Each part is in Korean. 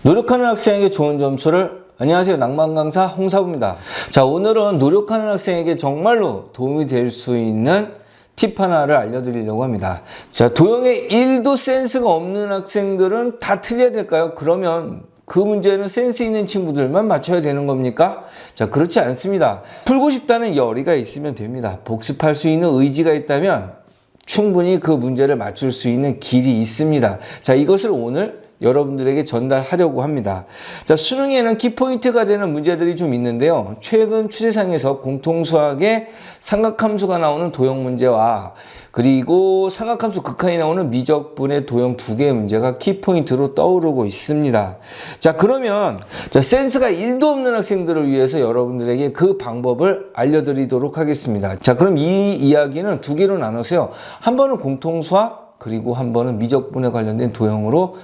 노력하는 학생에게 좋은 점수를. 안녕하세요, 낭만 강사 홍사부입니다. 자, 오늘은 노력하는 학생에게 정말로 도움이 될 수 있는 팁 하나를 알려드리려고 합니다. 자, 도형에 1도 센스가 없는 학생들은 다 틀려야 될까요? 그러면 그 문제는 센스 있는 친구들만 맞춰야 되는 겁니까? 자, 그렇지 않습니다. 풀고 싶다는 열의가 있으면 됩니다. 복습할 수 있는 의지가 있다면 충분히 그 문제를 맞출 수 있는 길이 있습니다. 자, 이것을 오늘 여러분들에게 전달하려고 합니다. 자, 수능에는 키포인트가 되는 문제들이 좀 있는데요. 최근 추세상에서 공통수학에 삼각함수가 나오는 도형 문제와 그리고 삼각함수 극한이 나오는 미적분의 도형 두 개의 문제가 키포인트로 떠오르고 있습니다. 자, 그러면 센스가 1도 없는 학생들을 위해서 여러분들에게 그 방법을 알려드리도록 하겠습니다. 자, 그럼 이 이야기는 두 개로 나눠서요. 한 번은 공통수학, 그리고 한 번은 미적분에 관련된 도형으로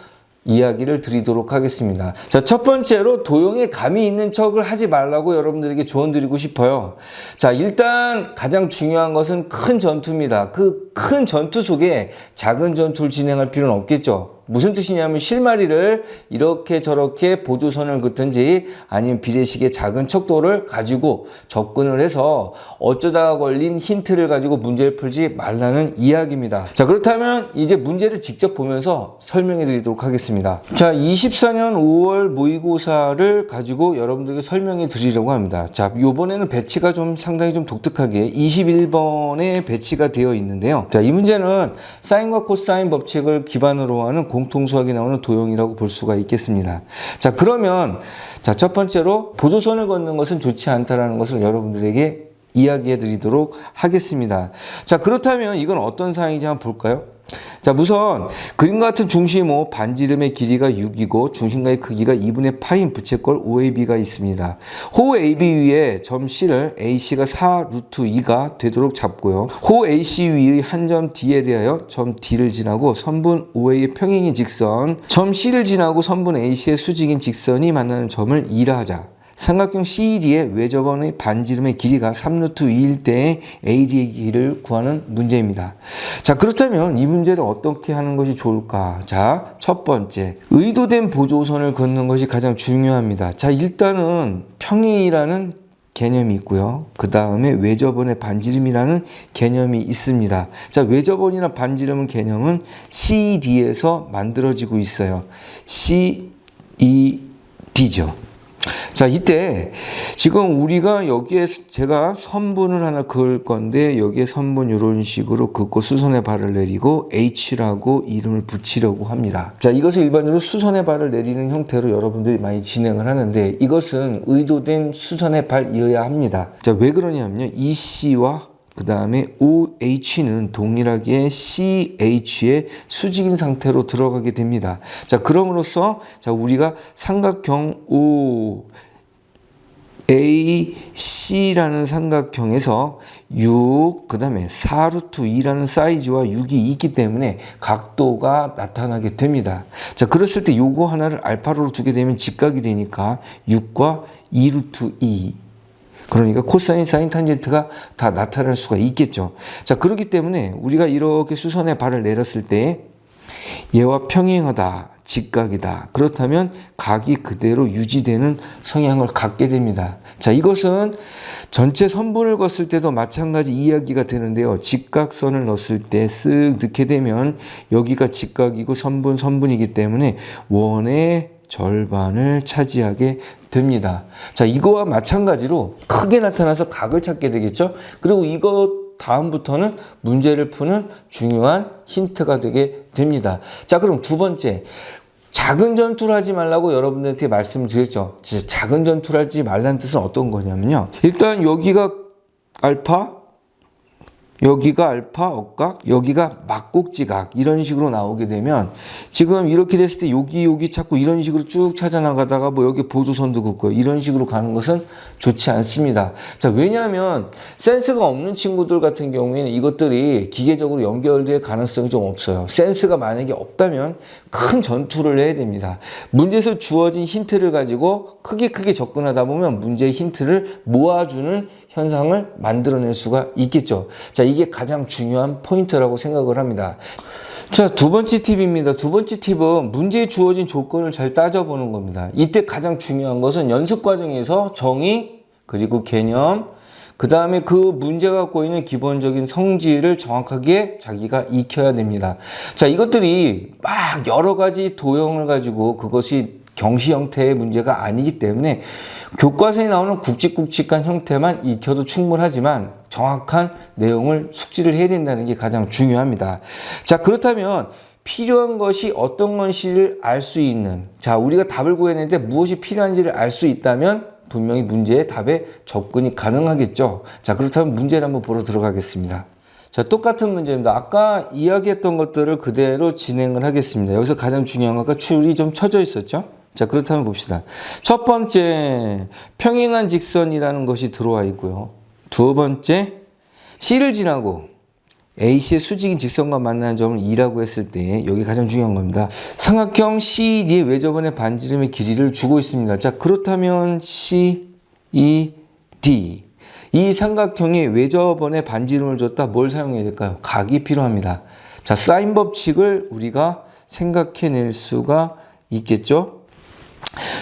이야기를 드리도록 하겠습니다. 자, 첫 번째로 도형에 감이 있는 척을 하지 말라고 여러분들에게 조언 드리고 싶어요. 자, 일단 가장 중요한 것은 큰 전투입니다. 그 큰 전투 속에 작은 전투를 진행할 필요는 없겠죠. 무슨 뜻이냐면 실마리를 이렇게 저렇게 보조선을 긋든지 아니면 비례식의 작은 척도를 가지고 접근을 해서 어쩌다가 걸린 힌트를 가지고 문제를 풀지 말라는 이야기입니다. 자, 그렇다면 이제 문제를 직접 보면서 설명해 드리도록 하겠습니다. 자, 24년 5월 모의고사를 가지고 여러분들에게 설명해 드리려고 합니다. 자, 요번에는 배치가 상당히 독특하게 21번에 배치가 되어 있는데요. 자, 이 문제는 사인과 코사인 법칙을 기반으로 하는 공통수학이 나오는 도형이라고 볼 수가 있겠습니다. 자, 그러면 첫 번째로 보조선을 걷는 것은 좋지 않다라는 것을 여러분들에게 이야기해 드리도록 하겠습니다. 자, 그렇다면 이건 어떤 사항인지 한번 볼까요? 자, 우선 그림과 같은 중심호 반지름의 길이가 6이고 중심가의 크기가 2분의 파인 부채꼴 OAB가 있습니다. 호 AB 위에 점 C를 AC가 4 루트 2가 되도록 잡고요. 호 AC 위의 한 점 D에 대하여 점 D를 지나고 선분 OA의 평행인 직선, 점 C를 지나고 선분 AC의 수직인 직선이 만나는 점을 E라 하자. 삼각형 CED의 외접원의 반지름의 길이가 3루트 2일 때의 AD의 길이를 구하는 문제입니다. 자, 그렇다면 이 문제를 어떻게 하는 것이 좋을까? 자, 첫 번째, 의도된 보조선을 긋는 것이 가장 중요합니다. 자, 일단은 평행이라는 개념이 있고요. 그 다음에 외접원의 반지름이라는 개념이 있습니다. 자, 외접원이나 반지름은 개념은 CED에서 만들어지고 있어요. CED죠. 자, 이때 지금 우리가 여기에 제가 선분을 하나 그을 건데 여기에 선분 이런 식으로 긋고 수선의 발을 내리고 H라고 이름을 붙이려고 합니다. 자, 이것을 일반적으로 수선의 발을 내리는 형태로 여러분들이 많이 진행을 하는데 이것은 의도된 수선의 발이어야 합니다. 자, 왜 그러냐면요. EC와 그 다음에 OH는 동일하게 CH의 수직인 상태로 들어가게 됩니다. 자, 그럼으로써 우리가 삼각형 OAC라는 삼각형에서 6, 그 다음에 4루트 2라는 사이즈와 6이 있기 때문에 각도가 나타나게 됩니다. 자, 그랬을 때 요거 하나를 알파로 두게 되면 직각이 되니까 6과 2루트 2. 그러니까 코사인, 사인, 탄젠트가 다 나타날 수가 있겠죠. 자, 그렇기 때문에 우리가 이렇게 수선의 발을 내렸을 때 얘와 평행하다, 직각이다. 그렇다면 각이 그대로 유지되는 성향을 갖게 됩니다. 자, 이것은 전체 선분을 걷을 때도 마찬가지 이야기가 되는데요. 직각선을 넣었을 때 쓱 넣게 되면 여기가 직각이고 선분이기 때문에 원의 절반을 차지하게 됩니다. 자, 이거와 마찬가지로 크게 나타나서 각을 찾게 되겠죠. 그리고 이거 다음부터는 문제를 푸는 중요한 힌트가 되게 됩니다. 자, 그럼 두 번째, 작은 전투를 하지 말라고 여러분들한테 말씀을 드렸죠. 진짜 작은 전투를 하지 말라는 뜻은 어떤 거냐면요. 일단 여기가 알파, 여기가 알파 억각, 여기가 막곡지각 이런 식으로 나오게 되면 지금 이렇게 됐을 때 여기 자꾸 이런 식으로 쭉 찾아나가다가 뭐 여기 보조선도 긋고 이런 식으로 가는 것은 좋지 않습니다. 자, 왜냐하면 센스가 없는 친구들 같은 경우에는 이것들이 기계적으로 연결될 가능성이 좀 없어요. 센스가 만약에 없다면 큰 전투를 해야 됩니다. 문제에서 주어진 힌트를 가지고 크게 접근하다 보면 문제의 힌트를 모아주는 현상을 만들어낼 수가 있겠죠. 자, 이게 가장 중요한 포인트라고 생각을 합니다. 자, 두 번째 팁입니다. 두 번째 팁은 문제에 주어진 조건을 잘 따져보는 겁니다. 이때 가장 중요한 것은 연습 과정에서 정의, 그리고 개념, 그 다음에 그 문제가 갖고 있는 기본적인 성질을 정확하게 자기가 익혀야 됩니다. 자, 이것들이 막 여러 가지 도형을 가지고 그것이 경시 형태의 문제가 아니기 때문에 교과서에 나오는 굵직굵직한 형태만 익혀도 충분하지만 정확한 내용을 숙지를 해야 된다는 게 가장 중요합니다. 자, 그렇다면 필요한 것이 어떤 것인지를 알 수 있는, 자, 우리가 답을 구해냈는데 무엇이 필요한지를 알 수 있다면 분명히 문제의 답에 접근이 가능하겠죠. 자, 그렇다면 문제를 한번 보러 들어가겠습니다. 자, 똑같은 문제입니다. 아까 이야기했던 것들을 그대로 진행을 하겠습니다. 여기서 가장 중요한 것과 줄이 좀 쳐져 있었죠. 자, 그렇다면 봅시다. 첫 번째, 평행한 직선이라는 것이 들어와 있고요. 두 번째, C를 지나고 AC의 수직인 직선과 만나는 점을 2라고 했을 때 여기 가장 중요한 겁니다. 삼각형 CED의 외접원의 반지름의 길이를 주고 있습니다. 자, 그렇다면 CED, 이 삼각형의 외접원의 반지름을 줬다. 뭘 사용해야 될까요? 각이 필요합니다. 자, 사인 법칙을 우리가 생각해낼 수가 있겠죠?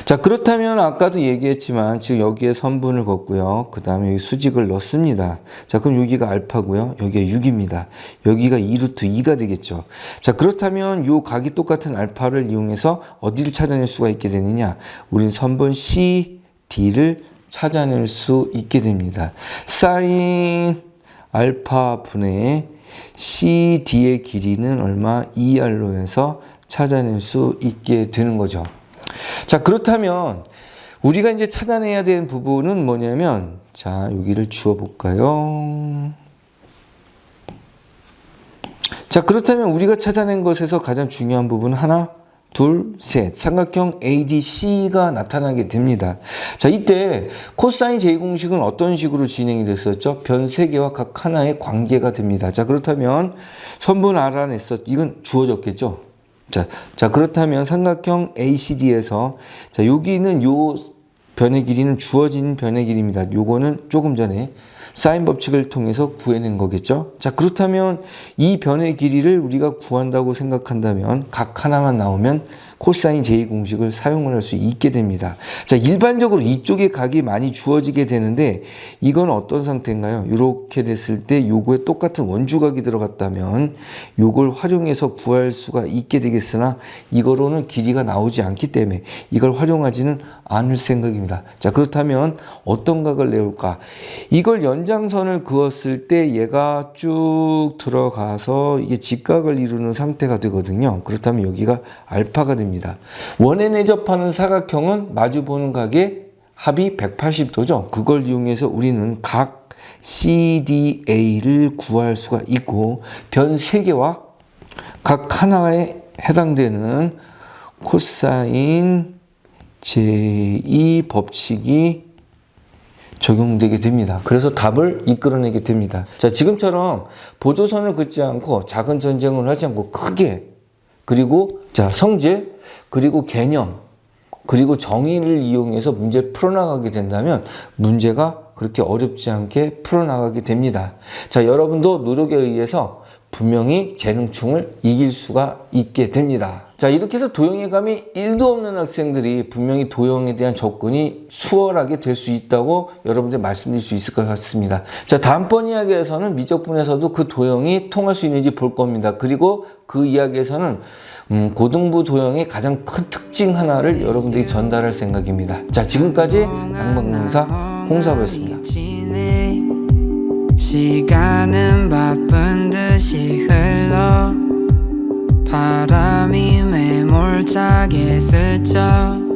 자, 그렇다면 아까도 얘기했지만 지금 여기에 선분을 걷고요. 그 다음에 여기 수직을 넣습니다. 자, 그럼 여기가 알파고요. 여기가 6입니다. 여기가 2루트 2가 되겠죠. 자, 그렇다면 요 각이 똑같은 알파를 이용해서 어디를 찾아낼 수가 있게 되느냐? 우린 선분 CD를 찾아낼 수 있게 됩니다. 사인 알파 분의 CD의 길이는 얼마? 2R로 해서 찾아낼 수 있게 되는 거죠. 자, 그렇다면 우리가 이제 찾아내야 되는 부분은 뭐냐면, 자, 여기를 주워 볼까요? 자, 그렇다면 우리가 찾아낸 것에서 가장 중요한 부분은 하나, 둘, 셋. 삼각형 ADC가 나타나게 됩니다. 자, 이때 코사인 제2공식은 어떤 식으로 진행이 됐었죠? 변 3개와 각 하나의 관계가 됩니다. 자, 그렇다면 선분 알아냈었, 이건 주어졌겠죠? 자, 그렇다면 삼각형 ACD에서, 자, 여기는 요 변의 길이는 주어진 변의 길이입니다. 요거는 조금 전에 사인 법칙을 통해서 구해낸 거겠죠. 자, 그렇다면 이 변의 길이를 우리가 구한다고 생각한다면 각 하나만 나오면 코사인 제2공식을 사용을 할 수 있게 됩니다. 자, 일반적으로 이쪽에 각이 많이 주어지게 되는데 이건 어떤 상태인가요? 이렇게 됐을 때 요거에 똑같은 원주각이 들어갔다면 요걸 활용해서 구할 수가 있게 되겠으나 이거로는 길이가 나오지 않기 때문에 이걸 활용하지는 않을 생각입니다. 자, 그렇다면 어떤 각을 내올까? 이걸 연장선을 그었을 때 얘가 쭉 들어가서 이게 직각을 이루는 상태가 되거든요. 그렇다면 여기가 알파가 됩니다. 원에 내접하는 사각형은 마주보는 각의 합이 180도죠. 그걸 이용해서 우리는 각 CDA를 구할 수가 있고 변 3개와 각 하나에 해당되는 코사인 제2 법칙이 적용되게 됩니다. 그래서 답을 이끌어내게 됩니다. 자, 지금처럼 보조선을 긋지 않고 작은 전쟁을 하지 않고 크게, 그리고 자, 성질, 그리고 개념, 그리고 정의를 이용해서 문제를 풀어나가게 된다면 문제가 그렇게 어렵지 않게 풀어나가게 됩니다. 자, 여러분도 노력에 의해서 분명히 재능충을 이길 수가 있게 됩니다. 자, 이렇게 해서 도형의 감이 1도 없는 학생들이 분명히 도형에 대한 접근이 수월하게 될 수 있다고 여러분들 말씀드릴 수 있을 것 같습니다. 자, 다음번 이야기에서는 미적분에서도 그 도형이 통할 수 있는지 볼 겁니다. 그리고 그 이야기에서는 고등부 도형의 가장 큰 특징 하나를 여러분들이 전달할 생각입니다. 자, 지금까지 낭만강사 홍사부였습니다. 시간은 바쁜 듯이 흘러 바람이 매몰차게 스쳐